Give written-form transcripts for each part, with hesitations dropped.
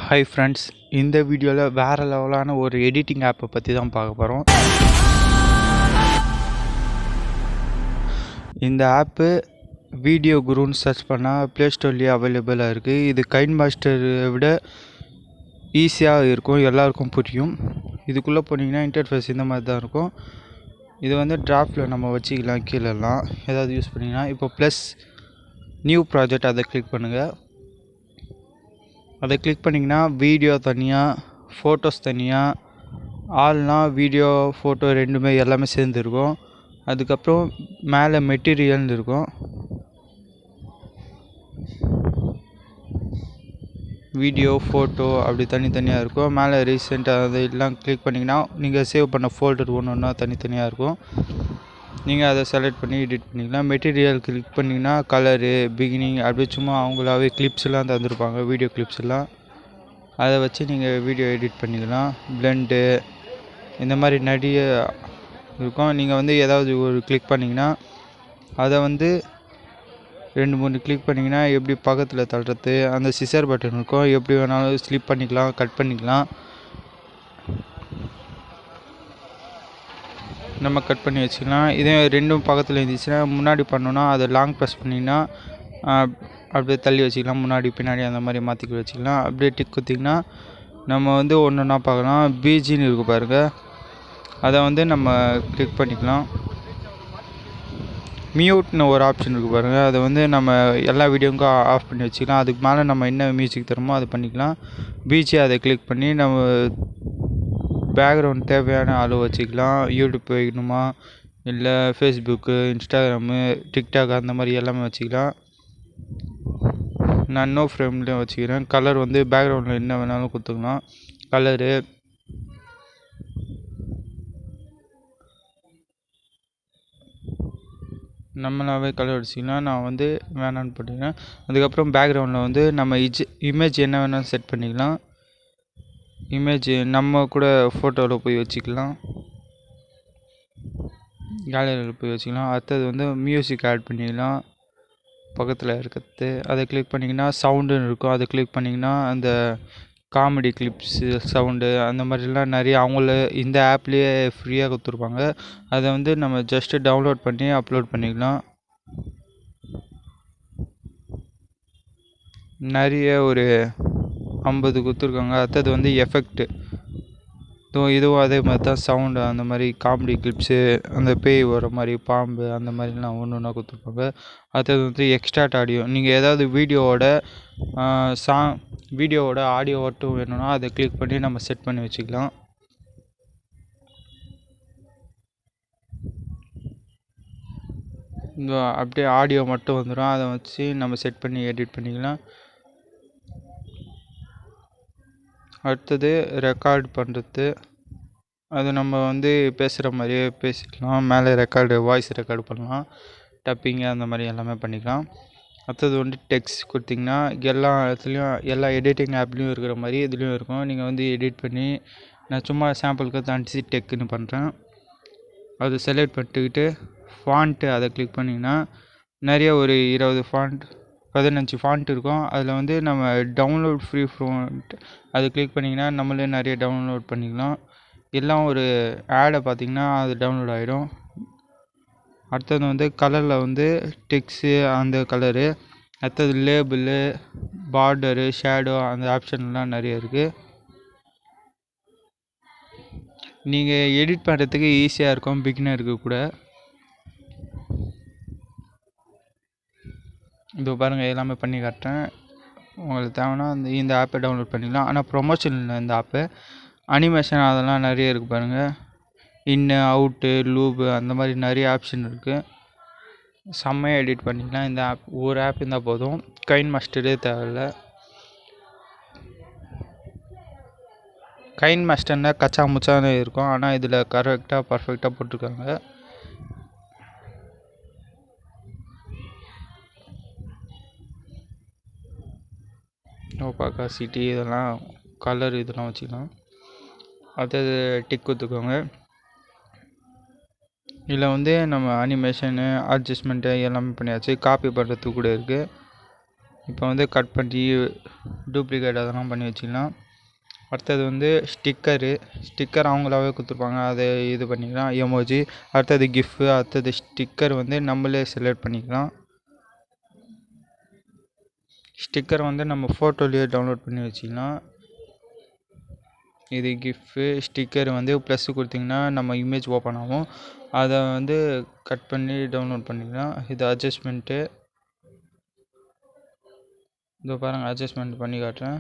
Hi friends, இந்த வீடியோவில் வேறு லெவலான ஒரு எடிட்டிங் ஆப்பை பற்றி தான் பார்க்க போகிறோம். இந்த ஆப்பு வீடியோ குருன்னு சர்ச் பண்ணால் ப்ளே ஸ்டோர்லேயே அவைலபிளாக இருக்குது. இது கைன் மாஸ்டரை விட ஈஸியாக இருக்கும், எல்லாருக்கும் புரியும். இதுக்குள்ளே போனீங்கன்னா இன்டர்ஃபேஸ் இந்த மாதிரி தான் இருக்கும். இது வந்து டிராஃப்டில் நம்ம வச்சுக்கலாம், கீழெல்லாம் ஏதாவது யூஸ் பண்ணிங்கன்னா. இப்போ ப்ளஸ் நியூ ப்ராஜெக்ட் அதை கிளிக் பண்ணுங்கள். அதை கிளிக் பண்ணிங்கன்னா வீடியோ தனியாக, ஃபோட்டோஸ் தனியாக, ஆல்னால் வீடியோ ஃபோட்டோ ரெண்டுமே எல்லாமே சேர்ந்துருக்கும். அதுக்கப்புறம் மேலே மெட்டீரியல்னு இருக்கும். வீடியோ ஃபோட்டோ அப்படி தனித்தனியாக இருக்கும். மேலே ரீசெண்டாக அது எல்லாம் கிளிக் பண்ணிங்கன்னா நீங்கள் சேவ் பண்ண ஃபோல்டர் ஒன்று ஒன்றா தனித்தனியாக இருக்கும். நீங்கள் அதை செலக்ட் பண்ணி எடிட் பண்ணிக்கலாம். மெட்டீரியல் கிளிக் பண்ணிங்கன்னா கலரு, பிகினிங் அப்படியே சும்மா அவங்களாவே கிளிப்ஸ்லாம் தந்துருப்பாங்க, வீடியோ கிளிப்ஸ்லாம். அதை வச்சு நீங்கள் வீடியோ எடிட் பண்ணிக்கலாம். பிளெண்டு இந்த மாதிரி நிறைய இருக்கும். நீங்கள் வந்து ஏதாவது ஒரு கிளிக் பண்ணிங்கன்னா அதை வந்து 2-3 கிளிக் பண்ணிங்கன்னா எப்படி பக்கத்தில் தள்ளுறது, அந்த சிசர் பட்டன் இருக்கும். எப்படி வேணாலும் ஸ்லிப் பண்ணிக்கலாம், கட் பண்ணிக்கலாம். நம்ம கட் பண்ணி வச்சுக்கலாம். இதே ரெண்டும் பக்கத்தில் இருந்துச்சுன்னா முன்னாடி பண்ணோன்னா அதை லாங் ப்ரெஸ் பண்ணிங்கன்னா அப்படியே தள்ளி வச்சுக்கலாம், முன்னாடி பின்னாடி அந்த மாதிரி மாற்றி வச்சுக்கலாம். அப்படியே டிக் குத்திங்கன்னா நம்ம வந்து ஒன்று ஒன்றா பார்க்கலாம். பிஜின்னு இருக்கு பாருங்கள், அதை வந்து நம்ம கிளிக் பண்ணிக்கலாம். மியூட்னு ஒரு ஆப்ஷன் இருக்குது பாருங்கள், அதை வந்து நம்ம எல்லா வீடியோவுக்கும் ஆஃப் பண்ணி வச்சுக்கலாம். அதுக்கு மேலே நம்ம என்ன மியூசிக் தருமோ அதை பண்ணிக்கலாம். பிஜி அதை கிளிக் பண்ணி நம்ம பேக்ரவுண்ட் தேவையான அளவு வச்சுக்கலாம். யூடியூப் வைக்கணுமா, இல்லை ஃபேஸ்புக்கு, இன்ஸ்டாகிராமு, டிக்டாக் அந்த மாதிரி எல்லாமே வச்சுக்கலாம். நான் நோ ஃப்ரேம்லேயும் வச்சுக்கிறேன். கலர் வந்து பேக்ரவுண்டில் என்ன வேணாலும் கொடுத்துக்கலாம். கலரு நம்மளாவே கலர் அடிச்சிக்கலாம். நான் வந்து வேணான்னு போட்டுக்கிறேன். அதுக்கப்புறம் பேக்ரவுண்டில் வந்து நம்ம இமேஜ் என்ன வேணாலும் செட் பண்ணிக்கலாம். இமேஜ் நம்ம கூட ஃபோட்டோவில் போய் வச்சுக்கலாம், கேலரியில் போய் வச்சுக்கலாம். அடுத்தது வந்து மியூசிக் ஆட் பண்ணிக்கலாம் பக்கத்தில் இருக்கிறது. அதை கிளிக் பண்ணிங்கன்னா சவுண்டுன்னு இருக்கும். அதை கிளிக் பண்ணிங்கன்னா அந்த காமெடி கிளிப்ஸு சவுண்டு அந்த மாதிரிலாம் நிறைய அவங்கள இந்த ஆப்லேயே ஃப்ரீயாக கொடுத்துருப்பாங்க. அதை வந்து நம்ம ஜஸ்ட்டு டவுன்லோட் பண்ணி அப்லோட் பண்ணிக்கலாம். நிறைய ஒரு 50 கொடுத்துருக்காங்க. அடுத்தது வந்து எஃபெக்ட்டு, இதுவும் அதே மாதிரி தான். சவுண்டு அந்த மாதிரி காமெடி கிளிப்ஸு, அந்த பேய் வர மாதிரி, பாம்பு அந்த மாதிரிலாம் ஒன்று ஒன்றா கொடுத்துருப்பாங்க. அடுத்தது வந்து எக்ஸ்ட்ராக்ட் ஆடியோ. நீங்கள் ஏதாவது வீடியோவோட ஆடியோ மட்டும் வேணும்னா அதை கிளிக் பண்ணி நம்ம செட் பண்ணி வச்சுக்கலாம். அப்படியே ஆடியோ மட்டும் வந்துடும், அதை வச்சு நம்ம செட் பண்ணி எடிட் பண்ணிக்கலாம். அடுத்தது ரெக்கார்ட் பண்ணுறது. அது நம்ம வந்து பேசுகிற மாதிரியே பேசிக்கலாம். மேலே வாய்ஸ் ரெக்கார்டு பண்ணலாம், டப்பிங்கு அந்த மாதிரி எல்லாமே பண்ணிக்கலாம். அடுத்தது வந்து டெக்ஸ்ட் கொடுத்திங்கன்னா எல்லா இடத்துலையும் எல்லா எடிட்டிங் ஆப்லேயும் இருக்கிற மாதிரி இதுலேயும் இருக்கும். நீங்கள் வந்து எடிட் பண்ணி, நான் சும்மா சாம்பிளுக்கு தான்சிர் டெக்குன்னு பண்ணுறேன். அது செலக்ட் பண்ணிட்டுக்கிட்டு ஃபாண்ட்டு அதை கிளிக் பண்ணிங்கன்னா நிறைய ஒரு 15 ஃபாண்ட் இருக்கும். அதில் வந்து நம்ம டவுன்லோட் ஃப்ரீ ஃபாண்ட் அதை கிளிக் பண்ணிங்கன்னா நம்மளே நிறைய டவுன்லோட் பண்ணிக்கலாம். எல்லாம் ஒரு ஆடை பார்த்திங்கன்னா அது டவுன்லோட் ஆகிடும். அடுத்தது வந்து கலரில் வந்து டெக்ஸ்ட்டு அந்த கலரு, அடுத்தது லேபிளு, பார்டரு, ஷேடோ அந்த ஆப்ஷன்லாம் நிறைய இருக்குது. நீங்கள் எடிட் பண்ணுறதுக்கு ஈஸியாக இருக்கும் பிகினருக்கு கூட. இதோ பாருங்கள், எல்லாமே பண்ணி காட்டுறேன். உங்களுக்கு தேவைன்னா இந்த ஆப்பை டவுன்லோட் பண்ணிக்கலாம். ஆனால் ப்ரொமோஷன் இல்லை இந்த ஆப்பு. அனிமேஷன் அதெல்லாம் நிறைய இருக்குது பாருங்கள். இன்னு, அவுட்டு, லூபு அந்த மாதிரி நிறைய ஆப்ஷன் இருக்குது. செம்மையாக எடிட் பண்ணிக்கலாம். இந்த ஆப் ஒரு ஆப் இருந்தால் போதும், கைன் மாஸ்டரே தேவையில்லை. கைன் மாஸ்டர்னால் கச்சா முச்சானே இருக்கும், ஆனால் இதில் கரெக்டாக பர்ஃபெக்டாக போட்டிருக்காங்க. ஓபாக்கா சிட்டி இதெல்லாம் கலர் இதெல்லாம் வச்சுக்கலாம். அடுத்தது டிக் கொடுத்துக்கோங்க. இதில் வந்து நம்ம அனிமேஷனு, அட்ஜஸ்ட்மெண்ட்டு எல்லாமே பண்ணியாச்சு. காப்பி பண்ணுறதுக்கு கூட இருக்குது. இப்போ வந்து கட் பண்ணி டூப்ளிகேட் அதெல்லாம் பண்ணி வச்சுக்கலாம். அடுத்தது வந்து ஸ்டிக்கர் அவங்களாவே கொடுத்துருப்பாங்க, அதை இது பண்ணிக்கலாம். எமோஜி, அடுத்தது கிஃப்ட், அடுத்தது ஸ்டிக்கர் வந்து நம்மளே செலக்ட் பண்ணிக்கலாம். ஸ்டிக்கர் வந்து நம்ம ஃபோட்டோலேயே டவுன்லோட் பண்ணி வச்சுக்கலாம். இது கிஃப்ட்டு. ஸ்டிக்கர் வந்து ப்ளஸ் கொடுத்திங்கன்னா நம்ம இமேஜ் ஓப்பன் ஆகும், அதை வந்து கட் பண்ணி டவுன்லோட் பண்ணிக்கலாம். இது அட்ஜஸ்ட்மெண்ட்டு. இதோ பாருங்கள், அட்ஜஸ்ட்மெண்ட் பண்ணி காட்டுறேன்.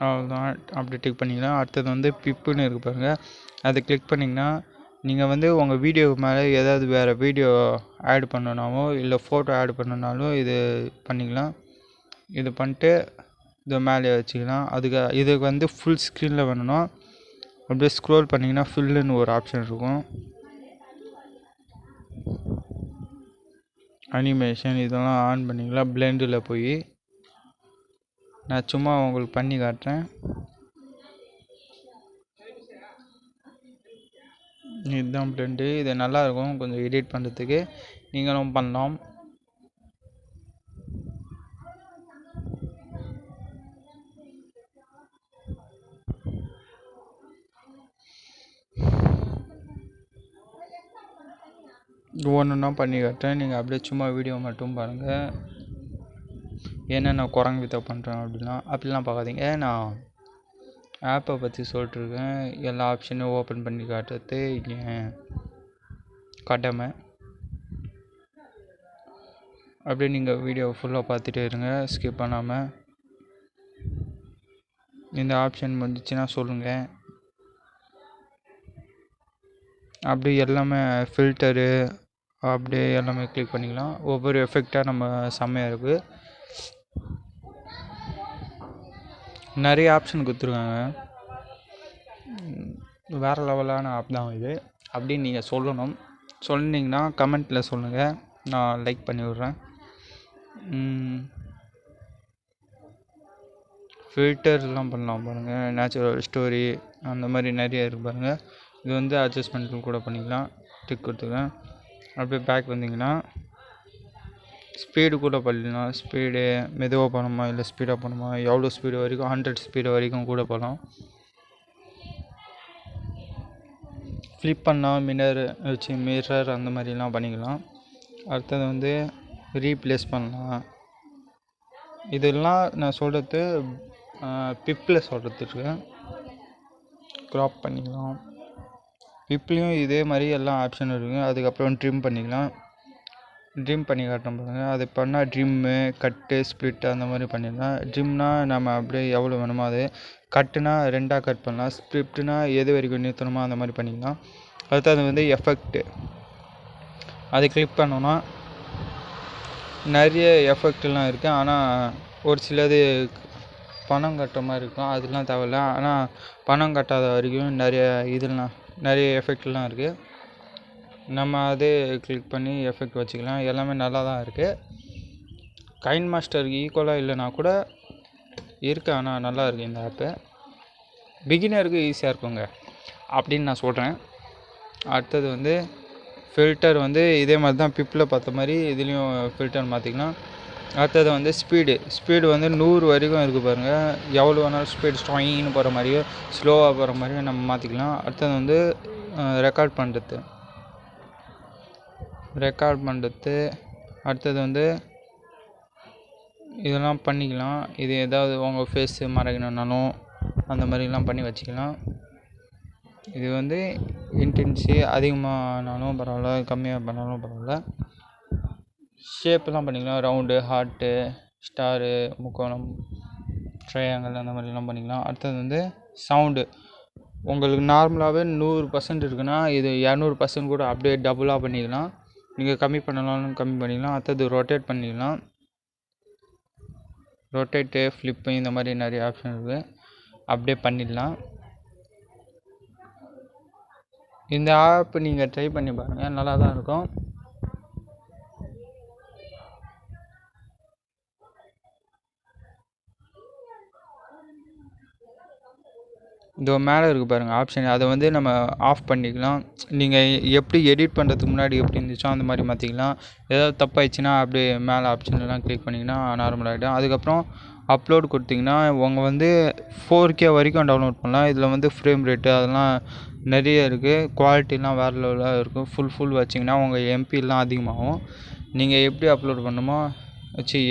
அவ்வளோதான், அப்படி டிக் பண்ணிக்கலாம். அடுத்தது வந்து பிப்புன்னு இருக்குது பாருங்கள், அதை கிளிக் பண்ணிங்கன்னா நீங்கள் வந்து உங்கள் வீடியோ மேலே ஏதாவது வேறு வீடியோ ஆட் பண்ணனாவோ இல்லை ஃபோட்டோ ஆட் பண்ணனாலும் இது பண்ணிக்கலாம். இது பண்ணிட்டு இதை மேலே வச்சுக்கலாம். இதுக்கு வந்து ஃபுல் ஸ்க்ரீனில் வேணும்னா அப்படியே ஸ்க்ரோல் பண்ணிங்கன்னா ஃபில்லுன்னு ஒரு ஆப்ஷன் இருக்கும். அனிமேஷன் இதெல்லாம் ஆன் பண்ணிக்கலாம். பிளெண்டில் போய் நான் சும்மா உங்களுக்கு பண்ணி காட்டுறேன். இதுதான் பிளெண்டு. இது நல்லாயிருக்கும் கொஞ்சம் எடிட் பண்ணுறதுக்கு, நீங்களும் பண்ணலாம். ஒன்றுனா பண்ணி காட்டுறேன், நீங்கள் அப்படியே சும்மா வீடியோ மட்டும் பாருங்கள். ஏன்னா நான் குரங்கு வித்த பண்ணுறேன் அப்படிலாம் பார்க்காதீங்க. நான் ஆப்பை பற்றி சொல்லிட்டுருக்கேன். எல்லா ஆப்ஷனும் ஓப்பன் பண்ணி காட்டுறது என் கடமை. அப்படியே நீங்கள் வீடியோ ஃபுல்லாக பார்த்துட்டே இருங்க, ஸ்கிப் பண்ணாமல். இந்த ஆப்ஷன் வந்துச்சுன்னா சொல்லுங்கள். அப்படி எல்லாமே ஃபில்டரு அப்படியே எல்லாமே கிளிக் பண்ணிக்கலாம். ஒவ்வொரு எஃபெக்டாக நம்ம செம்மையாக இருக்குது. நிறைய ஆப்ஷன் கொடுத்துருக்காங்க, வேறு லெவலான ஆப் தான் இது அப்படின்னு நீங்கள் சொல்லணும். சொன்னீங்கன்னா கமெண்ட்டில் சொல்லுங்கள், நான் லைக் பண்ணி விட்றேன். ஃபில்டர்லாம் பண்ணலாம் பாருங்கள், நேச்சுரல் ஸ்டோரி அந்த மாதிரி நிறைய இருக்குது பாருங்கள். இது வந்து அட்ஜஸ்ட்மெண்ட்டும் கூட பண்ணிக்கலாம். டிக் கொடுத்துக்கலாம். அப்படியே பேக் வந்தீங்கன்னா ஸ்பீடு கூட பண்ணிடலாம். ஸ்பீடு மெதுவாக போகணுமா இல்லை ஸ்பீடாக போகணுமா, எவ்வளோ ஸ்பீடு வரைக்கும், 100 ஸ்பீடு வரைக்கும் கூட போகலாம். ஃப்ளிப் பண்ணால் மிரர் அந்த மாதிரிலாம் பண்ணிக்கலாம். அடுத்தது வந்து ரீப்ளேஸ் பண்ணலாம். இதெல்லாம் நான் சொல்கிறது பிப்பில் சொல்கிறதுக்கு. க்ராப் பண்ணிக்கலாம். பிப்லேயும் இதே மாதிரி எல்லா ஆப்ஷனும் இருக்குது. அதுக்கப்புறம் ட்ரிம் பண்ணிக்கலாம். ட்ரிம் பண்ணி காட்டுறோம் பாருங்கள். அது பண்ணால் ட்ரிம்மு, கட்டு, ஸ்ப்ளிட் அந்த மாதிரி பண்ணிடலாம். ட்ரிம்னால் நம்ம அப்படியே எவ்வளோ வேணுமோ அது, கட்டுனா 2ஆக கட் பண்ணலாம், ஸ்ப்ளிட்னா எது வரைக்கும் நிறுத்தணுமோ அந்த மாதிரி பண்ணிக்கலாம். அடுத்தது வந்து எஃபெக்ட்டு. அதை கிளிக் பண்ணோன்னா நிறைய எஃபெக்ட்லாம் இருக்குது. ஆனால் ஒரு சிலது பணம் கட்டுற மாதிரி இருக்கும், அதெல்லாம் தேவையில்ல. ஆனால் பணம் கட்டாத வரைக்கும் நிறைய எஃபெக்ட்லாம் இருக்குது. நம்ம அதே கிளிக் பண்ணி எஃபெக்ட் வச்சுக்கலாம். எல்லாமே நல்லா தான் இருக்குது. கைன் மாஸ்டருக்கு ஈக்குவலாக இல்லைனா கூட இருக்குது, ஆனால் நல்லா இருக்குது இந்த ஆப்பு. பிகினருக்கு ஈஸியாக இருக்குங்க அப்படின்னு நான் சொல்கிறேன். அடுத்தது வந்து ஃபில்டர் வந்து இதே மாதிரி தான் பிப்பில் பார்த்த மாதிரி இதுலேயும் ஃபில்டர் மாற்றிக்கலாம். அடுத்தது வந்து ஸ்பீடு வந்து 100 வரைக்கும் இருக்குது பாருங்கள். எவ்வளோ வேணாலும் ஸ்பீடு ஸ்டாயின்னு போகிற மாதிரியோ ஸ்லோவாக போகிற மாதிரியோ நம்ம மாற்றிக்கலாம். அடுத்தது வந்து ரெக்கார்ட் பண்ணுறது. அடுத்தது வந்து இதெல்லாம் பண்ணிக்கலாம். இது ஏதாவது உங்கள் ஃபேஸு மறைக்கணுன்னாலும் அந்த மாதிரிலாம் பண்ணி வச்சுக்கலாம். இது வந்து இன்டென்சி அதிகமானாலும் பரவாயில்ல, கம்மியாக பண்ணாலும் பரவாயில்ல. ஷேப்லாம் பண்ணிக்கலாம். ரவுண்டு, ஹார்ட்டு, ஸ்டாரு, முக்கோணம், ட்ரையாங்கிள் அந்த மாதிரிலாம் பண்ணிக்கலாம். அடுத்தது வந்து சவுண்டு. உங்களுக்கு நார்மலாகவே 100% இருக்குன்னா இது 200% கூட அப்படியே டபுளாக பண்ணிக்கலாம். நீங்கள் கம்மி பண்ணலாம்னு கம்மி பண்ணிக்கலாம். அடுத்தது ரொட்டேட் பண்ணிக்கலாம். ரொட்டேட்டு, ஃப்ளிப்பு இந்த மாதிரி நிறைய ஆப்ஷன் இருக்குது, அப்படியே பண்ணிடலாம். இந்த ஆப் நீங்கள் ட்ரை பண்ணி பாருங்கள், நல்லா தான் இருக்கும். இதோ மேலே இருக்குது பாருங்கள் ஆப்ஷன், அதை வந்து நம்ம ஆஃப் பண்ணிக்கலாம். நீங்கள் எப்படி எடிட் பண்ணுறதுக்கு முன்னாடி எப்படி இருந்துச்சோ அந்த மாதிரி மாற்றிக்கலாம். ஏதாவது தப்பாயிடுச்சுன்னா அப்படியே மேலே ஆப்ஷன்லாம் கிளிக் பண்ணிங்கன்னா நார்மல் ஆகிடும். அதுக்கப்புறம் அப்லோட் கொடுத்தீங்கன்னா உங்கள் வந்து 4K வரைக்கும் டவுன்லோட் பண்ணலாம். இதில் வந்து ஃப்ரேம் ரேட்டு அதெல்லாம் நிறைய இருக்குது. குவாலிட்டிலாம் வேறு லெவலாக இருக்கும். ஃபுல் வச்சிங்கன்னா உங்கள் எம்பிலாம் அதிகமாகும். நீங்கள் எப்படி அப்லோட் பண்ணணுமோ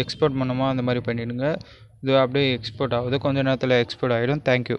எக்ஸ்போர்ட் பண்ணணுமோ அந்த மாதிரி பண்ணிவிடுங்க. இது அப்படியே எக்ஸ்போர்ட் ஆகுது, கொஞ்சம் நேரத்தில் எக்ஸ்போர்ட் ஆகிடும். தேங்க்யூ.